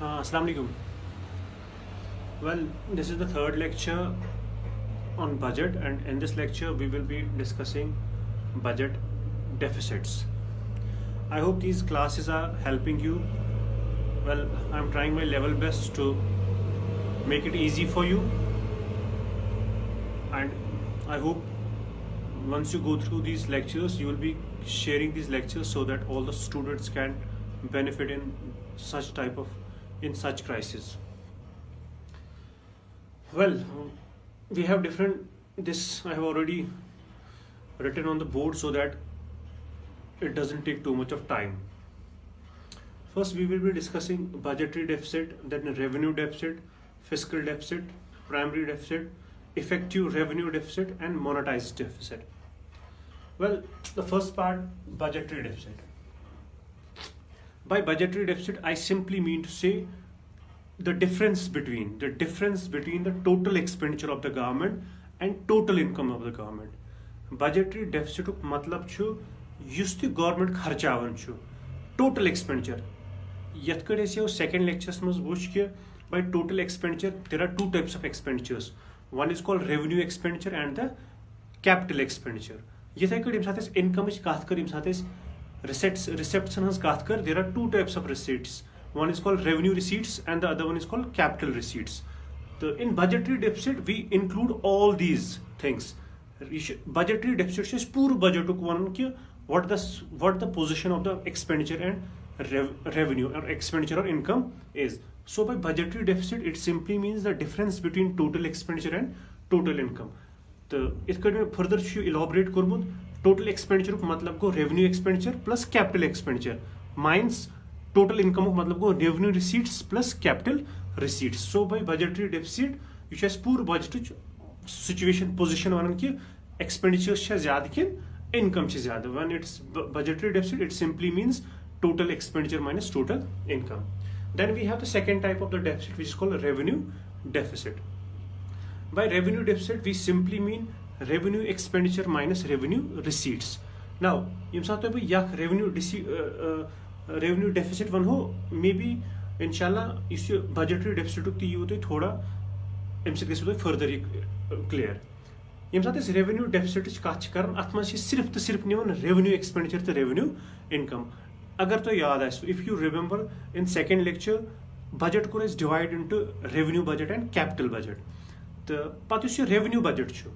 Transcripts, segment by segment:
Assalamu alaikum. Well, this is the third lecture on budget, and in this lecture, we will be discussing budget deficits. I hope these classes are helping you. Well, I'm trying my level best to make it easy for you, and I hope once you go through these lectures, you will be sharing these lectures so that all the students can benefit in such crisis. Well, we have different. This I have already written on the board so that it doesn't take too much of time. First, we will be discussing budgetary deficit, then revenue deficit, fiscal deficit, primary deficit, effective revenue deficit, and monetized deficit. Well, the first part, budgetary deficit. By budgetary deficit, I simply mean to say the difference between the total expenditure of the government and total income of the government. Budgetary deficit मतलब छु use ते government खर्चावन छु total expenditure. यथ कड़े से second lectures में वुच के by total expenditure there are two types of expenditures. One is called revenue expenditure and the capital expenditure. यथे कड़े साथ income इस काथ कर साथ receipts हंस काथ कर there are two types of receipts. One is called revenue receipts and the other one is called capital receipts. So in budgetary deficit, we include all these things. Budgetary deficit is poor budget what the position of the expenditure and revenue or expenditure or income is. So by budgetary deficit, it simply means the difference between total expenditure and total income. So it could further elaborate total expenditure of matlab ko revenue expenditure plus capital expenditure minus total income of matlab go revenue receipts plus capital receipts. So by budgetary deficit, you has poor budget situation position one ki expenditure is zyada kin income is zyada. When it's budgetary deficit, it simply means total expenditure minus total income. Then we have the second type of the deficit, which is called revenue deficit. By revenue deficit, we simply mean revenue expenditure minus revenue receipts. Now, revenue deficit one हो maybe इंशाल्लाह इस budgetary deficit की ये होते थोड़ा इनसे कैसे होते further clear यम साथ इस revenue deficit इस काच करन आत्मा से सिर्फ निवन revenue expenditure तो revenue income अगर तो याद है if you remember in second lecture budget को is divided into revenue budget and capital budget तो पात इस revenue budget छो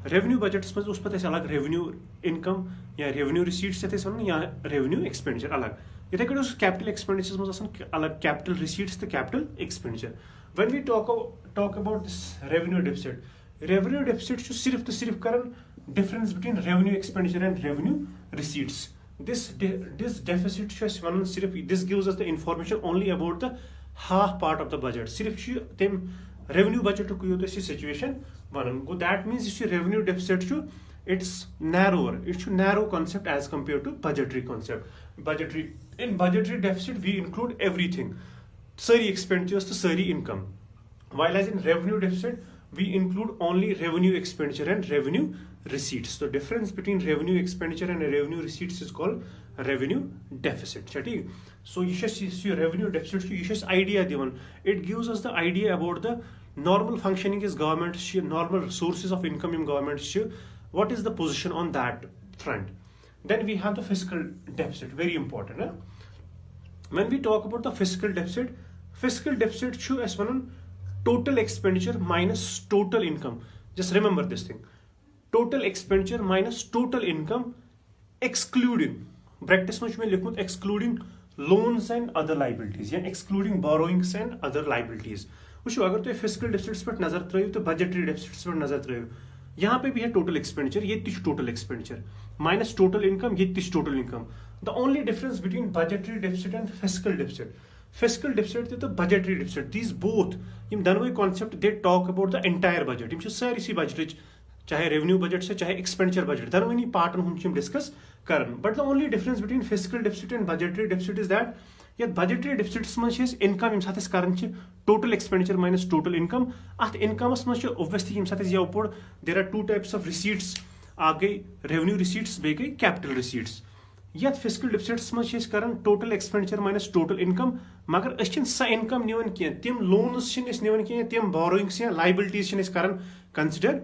revenue budget में उस पर ऐसा अलग revenue income या revenue receipts से थे या revenue expenditure अलग इधर करो capital expenditures में असन अलग capital receipts तो capital expenditure. When we talk about this revenue deficit जो सिर्फ करन difference between revenue expenditure and revenue receipts. This deficit जो वन सिर्फ this gives us the information only about the half part of the budget. सिर्फ तेम revenue budget को यो तो situation one go that means इस revenue deficit जो it's narrow concept as compared to budgetary concept. In budgetary deficit we include everything, sari expenditures to sari income, while as in revenue deficit we include only revenue expenditure and revenue receipts. The difference between revenue expenditure and revenue receipts is called revenue deficit. So you should see revenue deficit, you should idea given. It gives us the idea about the normal functioning is government, normal sources of income in government, what is the position on that front. Then we have the fiscal deficit, very important. When we talk about the fiscal deficit should as one total expenditure minus total income. Just remember this thing. Total expenditure minus total income excluding, practice much में excluding loans and other liabilities, या excluding borrowings and other liabilities. वुशो अगर तो fiscal deficits पर नजर त्रयो तो budgetary deficits पर नजर त्रयो यहाँ पे भी है total expenditure, ये तिश total expenditure minus total income, ये तिश total income. The only difference between budgetary deficit and fiscal deficit तो budgetary deficit, these both यम दोनों concept they talk about the entire budget. यम सारी सी budget चाहे revenue budget से चाहे expenditure budget दोनों part हम discuss करन. But the only difference between fiscal deficit and budgetary deficit is that yet budgetary deficits much is income im sath current total expenditure minus total income at income much obviously im sath there are two types of receipts revenue receipts capital receipts. यथ physical डिफिसिट्स मज कर total expenditure minus total income मगर सा income निवन की तिम loans निवन की तिम borrowings या लाइबिलिटीज कर consider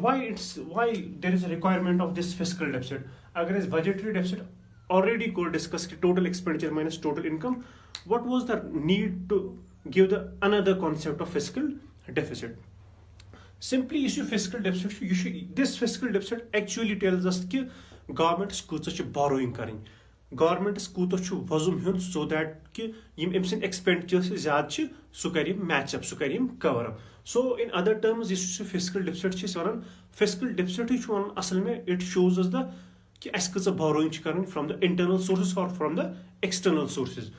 why there is requirement of this fiscal deficit अगर बजटरी डिफिसिट ऑलरेडी कोर डिस्कस कि total expenditure minus total income what was the need to give the another concept of fiscal deficit simply issue fiscal deficit you should this fiscal deficit actually tells us कि government कूच borrowing करें government कूच वजूम हूं so that कि यम अम सद expenditure से ज़्यादा सह कर match up सह कर cover up so in other terms इस fiscal deficit one fiscal deficit one असल में it shows us the कि अस कच borrowing करें from the internal sources or from the external sources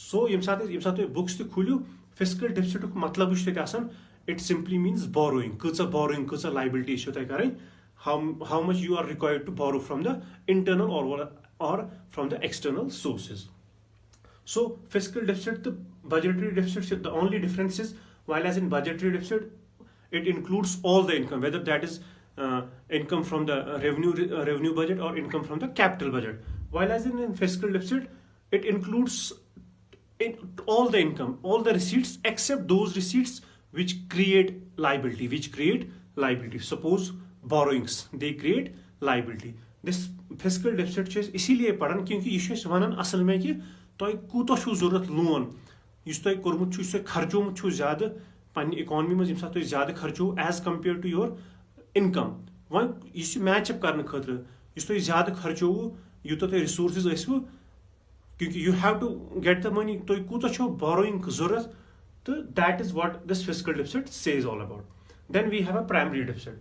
so यम साथ books ते खोलियो fiscal deficit मतलब आसान it simply means borrowing kacha liability issue tay karai how much you are required to borrow from the internal or from the external sources so fiscal deficit the budgetary deficit the only difference is while as in budgetary deficit it includes all the income whether that is income from the revenue budget or income from the capital budget while as in fiscal deficit it includes all the income all the receipts except those receipts which create liability suppose borrowings they create liability this fiscal deficit इसीलिए पढ़न क्योंकि ये one असल में कि तुम कूत जरूरत loan इस तुम कोर्मुत खर्चोमुत ज्यादा पन्ने इकोनॉमी मज यम ज्यादा खर्चो as compare to your income वन यह मैचअप करने खतर इस तुम ज्यादा खर्चो यूत तुम रिसोर्सेज आसवु क्योंकि you have to get the money तुम कूत बोरोइंग जरूरत so that is what this fiscal deficit says all about. Then we have a primary deficit.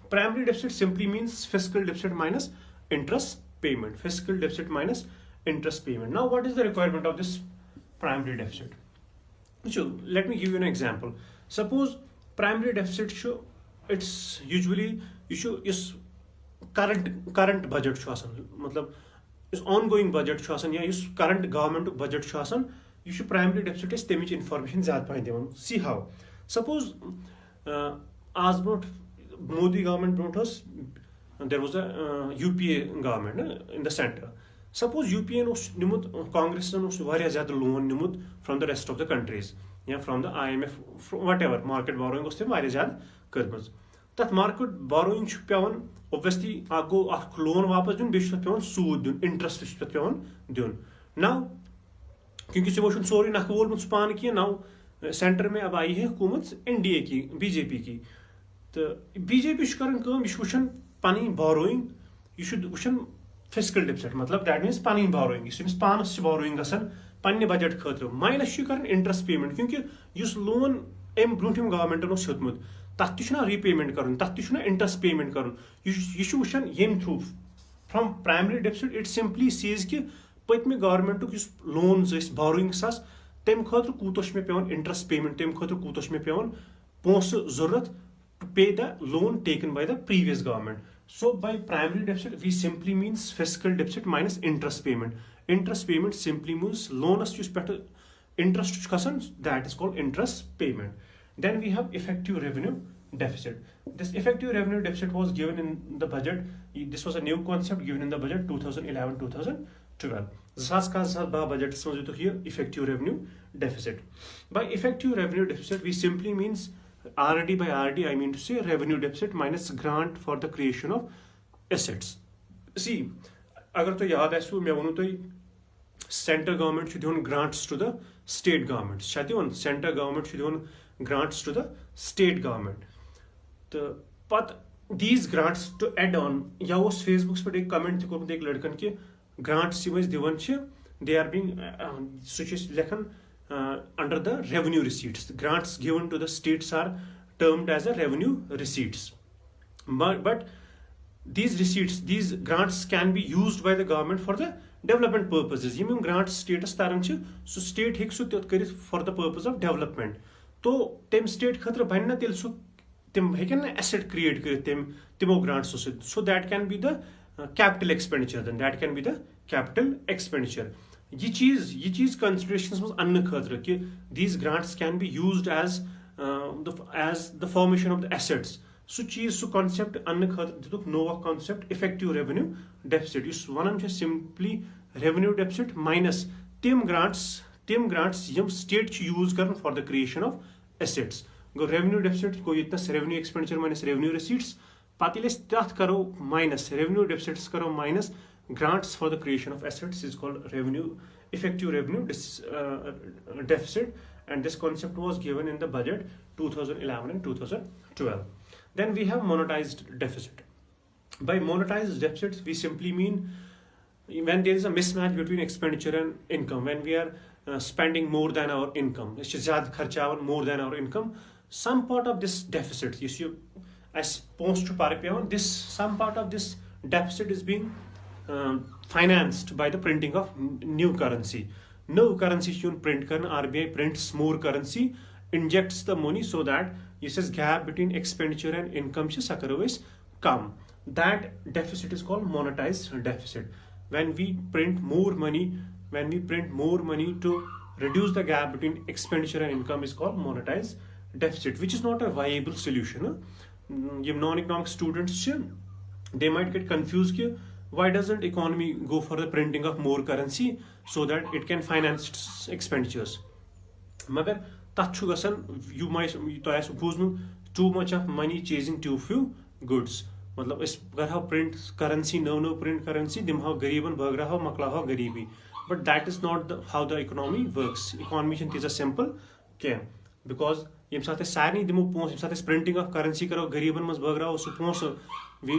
Primary deficit simply means fiscal deficit minus interest payment. Fiscal deficit minus interest payment. Now what is the requirement of this primary deficit? So let me give you an example. Suppose primary deficit it's usually is current budget मतलब is ongoing budget या is current government budget you should primary deficit is temic information zyada pah divan see how suppose as brought Modi government brought us there was a UPA government in the center suppose UPA was nimut Congress was variya zyada loan nimut from the rest of the countries yeah from the IMF from whatever market borrowing was variya zyada karmaz tat market borrowing should pevan obviously ago loan wapas dun be should pevan sood dun interest should pevan dun now क्योंकि सुबह sorry नख वोलमुत पान की now centre में अब आई है हुकूमत NDA की बीजेपी की तो बीजेपी कर वुचान पन बोरोइंग यह वुचान फिजिकल डिफिसिट मतलब दैट मीन्स पन बोरोइंग यह पानस बोरोइंग पन्ने बजट खतर माइनस कर इंटरेस्ट पेमेंट क्योंकि उस लोन अम ब्रोठम गवर्नमेंटन हेतमुत तथ रीपेमेंट कर तथ इंटरेस्ट पेमेंट कर यह वुचान ये through from primary deficit it simply says कि पत्म गवर्नमेंट लोन्स बोरोइंग्स तम खतर कूत मे पेवन इंटरेस्ट पेमेंट तम खतर कूत मे पेवन पोस जरूरत to pay the loan taken by the previous government so by primary deficit we simply means fiscal deficit minus interest payment simply means loans pay interest खसान that is called interest payment then we have effective revenue deficit. This effective revenue deficit was given in the budget. This was a new concept given in the budget 2011-2012. budget here effective revenue deficit. By effective revenue deficit, we simply means RD by RD. I mean to say revenue deficit minus grant for the creation of assets. See, अगर तो याद आसो मैं वनु तो central government should दिवन grants to the state governments. शायद दिवन central government should दिवन grants to the state government. तो पत these grants to add on या उस फेसबुक पे एक कमेंट थी कोई एक लड़कन के grants यम दिवन they are being लेखन under the revenue receipts. The grants given to the states are termed as a revenue receipts. But these grants can be used by the government for the development purposes. Yama grants status तारन so state हेक सु करित for the purpose of development. तो तम state खतर बन ना तेल सु तम हेकन asset create करित तिमो grants so that can be the capital expenditure. Then that can be the capital expenditure. ये चीज considerations में अन्य खतर कि these grants can be used as the formation of the assets. सो चीज सो कॉन्सेप्ट अन्न खतर दितुक नो कॉन्सेप्ट इफेक्टिव रेवेन्यू डेफिसिट इस वनान छ सिंपली रेवेन्यू डेफिसिट माइनस तिम ग्रांट्स यम स्टेट यूज कर for the creation of assets गो रेवेन्यू डेफिसिट गो इतनस revenue expenditure minus revenue receipts पत तथ करो माइनस रेवेन्यू डेफिसिट्स करो minus grants for the creation of assets is called effective revenue deficit, and this concept was given in the budget 2011 and 2012. Then we have monetized deficit. By monetized deficit we simply mean when there is a mismatch between expenditure and income, when we are spending more than our income, more than our income, some part of this deficit, you see, as post this some part of this deficit is being financed by the printing of new currency. No currency should print karna. RBI prints more currency, injects the money so that this is gap between expenditure and income is come. That deficit is called monetized deficit. When we print more money to reduce the gap between expenditure and income is called monetized deficit, which is not a viable solution. Non-economic students, they might get confused. Why doesn't economy go for the printing of more currency so that it can finance its expenditures? Magar tachu gasan you might to as too much of money chasing too few goods. मतलब इस Garha print currency no print currency dimha गरीबन बगरहा मकलाहा गरीबी. But that is not how the economy works. Economy is a simple क्या because यम साथ सारी दिमो Ponce यम साथ printing of currency करो गरीबन मस बगरहा सु पोंस we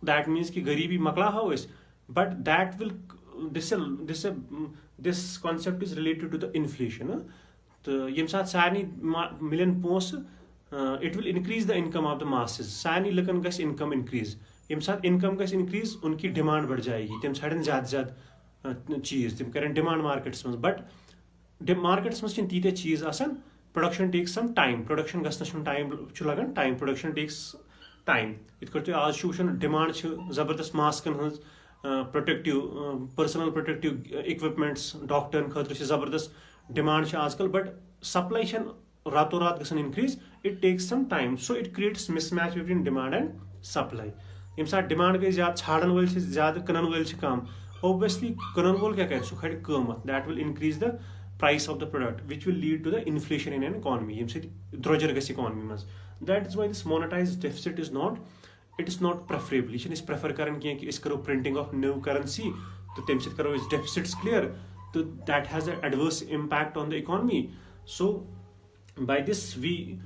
that means कि गरीबी मकला हो इस, but that will this concept is related to the inflation. तो यम साथ सारी million Ponce it will increase the income of the masses. सारी लकन गस income increase. यम साथ income गस increase उनकी demand बढ़ जाएगी. तम छड़न ज़्यादा चीज़ तम करें demand markets में, but markets में चिन तीते चीज़ आसन. Production takes some time. Production गस नशन time चु लगन time. Production takes time. It could आज शुशन demand छ जबरदस्त मास्कन हंस personal protective equipments doctor खतर छ जबरदस्त demand छ आजकल, but supply छ रातों रात गसन increase. It takes some time, so it creates mismatch between demand and supply. यम साथ demand गई ज़्यादा छाड़न वाले छ ज़्यादा कनन वाले छ कम. Obviously कनन वाले क्या करे सु खड़े कीमत. That will increase the price of the product, which will lead to the inflation in an economy. यम से द्रोजर गसी economy में. That is why this monetized deficit is not preferable. ये इस prefer करन कि इस करो printing of new currency, तो तेम से करो इस deficits clear, तो that has an adverse impact on the economy. So by this we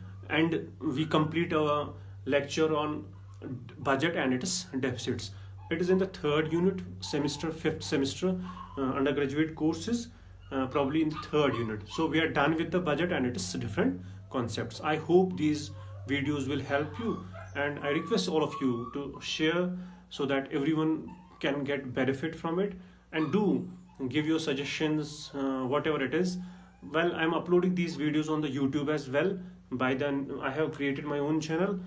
complete our lecture on budget and its deficits. It is in the 3rd unit, 5th semester undergraduate courses, probably in the 3rd unit. So we are done with the budget and its different concepts. I hope these videos will help you, and I request all of you to share so that everyone can get benefit from it, and do give your suggestions, whatever it is. Well, I'm uploading these videos on the YouTube as well. By then I have created my own channel,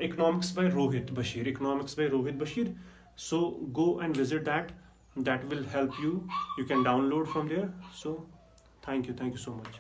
Economics by Rohit Bashir. So go and visit that will help you. You can download from there. So thank you so much.